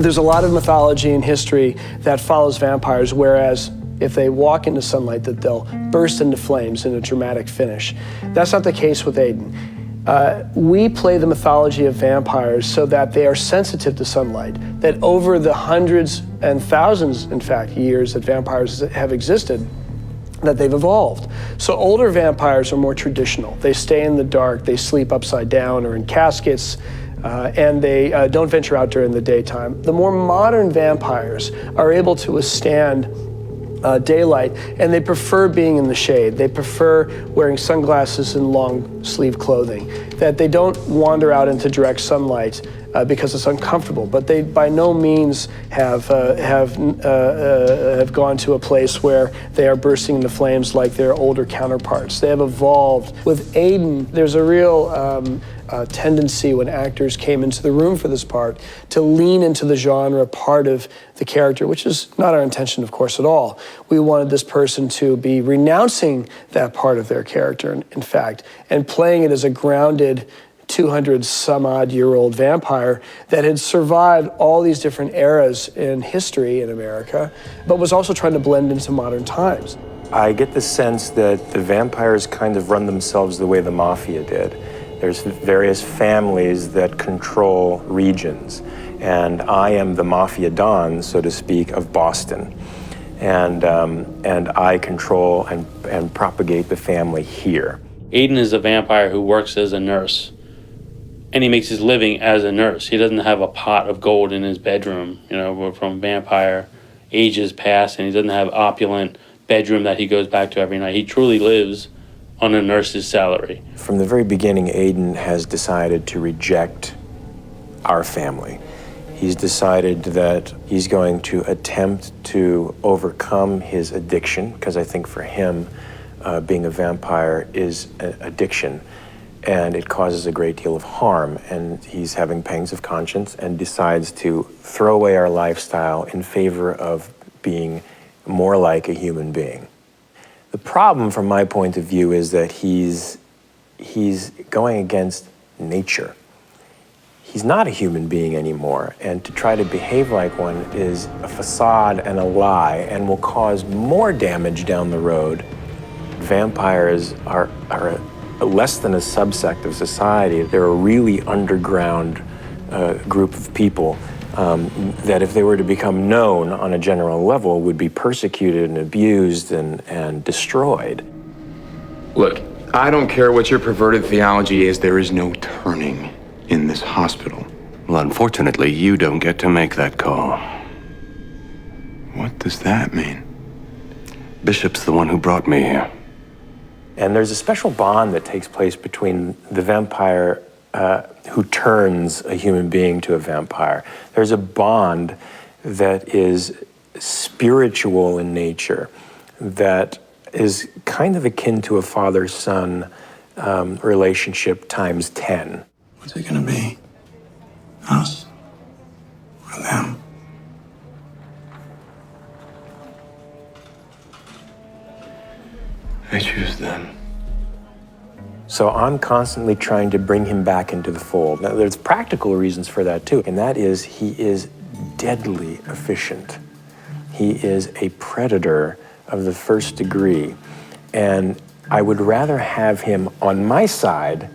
There's a lot of mythology and history that follows vampires, whereas if they walk into sunlight, that they'll burst into flames in a dramatic finish. That's not the case with Aidan. We play the mythology of vampires so that they are sensitive to sunlight, that over the hundreds and thousands, in fact, years that vampires have existed, that they've evolved. So older vampires are more traditional. They stay in the dark, they sleep upside down or in caskets, and they don't venture out during the daytime. The more modern vampires are able to withstand daylight, and they prefer being in the shade. They prefer wearing sunglasses and long sleeve clothing, that they don't wander out into direct sunlight because it's uncomfortable, but they by no means have gone to a place where they are bursting into flames like their older counterparts. They have evolved. With Aidan, there's a real tendency when actors came into the room for this part to lean into the genre part of the character, which is not our intention, of course, at all. We wanted this person to be renouncing that part of their character, in fact, and playing it as a grounded 200-some-odd-year-old vampire that had survived all these different eras in history in America, but was also trying to blend into modern times. I get the sense that the vampires kind of run themselves the way the mafia did. There's various families that control regions, and I am the mafia don, so to speak, of Boston. And I control and propagate the family here. Aidan is a vampire who works as a nurse, and he makes his living as a nurse. He doesn't have a pot of gold in his bedroom, you know, from vampire ages past, and he doesn't have opulent bedroom that he goes back to every night. He truly lives on a nurse's salary. From the very beginning, Aidan has decided to reject our family. He's decided that he's going to attempt to overcome his addiction, because I think for him, being a vampire is an addiction, and it causes a great deal of harm, and he's having pangs of conscience and decides to throw away our lifestyle in favor of being more like a human being. The problem from my point of view is that he's going against nature. He's not a human being anymore, and to try to behave like one is a facade and a lie and will cause more damage down the road. Vampires are less than a subsect of society. They're a really underground group of people that if they were to become known on a general level would be persecuted and abused and destroyed. Look, I don't care what your perverted theology is, there is no turning in this hospital. Well, unfortunately, you don't get to make that call. What does that mean? Bishop's the one who brought me here. And there's a special bond that takes place between the vampire who turns a human being to a vampire. There's a bond that is spiritual in nature, that is kind of akin to a father-son relationship times 10. What's it gonna be? Us? Or them? I choose them. So I'm constantly trying to bring him back into the fold. Now, there's practical reasons for that too, and that is he is deadly efficient. He is a predator of the first degree, and I would rather have him on my side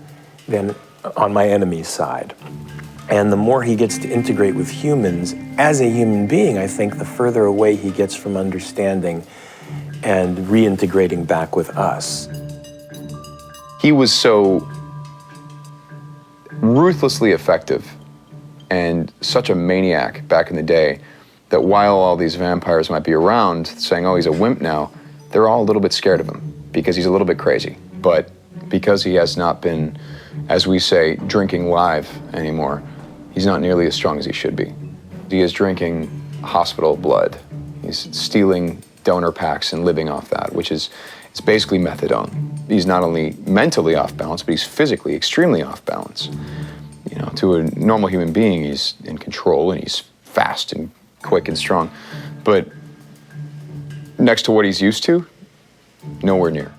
than on my enemy's side. And the more he gets to integrate with humans as a human being, I think the further away he gets from understanding and reintegrating back with us. He was so ruthlessly effective and such a maniac back in the day that while all these vampires might be around saying, oh, he's a wimp now, they're all a little bit scared of him because he's a little bit crazy. But because he has not been, as we say, drinking live anymore, he's not nearly as strong as he should be. He is drinking hospital blood. He's stealing donor packs and living off that, which is it's basically methadone. He's not only mentally off balance, but he's physically extremely off balance. You know, to a normal human being, he's in control and he's fast and quick and strong. But next to what he's used to, nowhere near.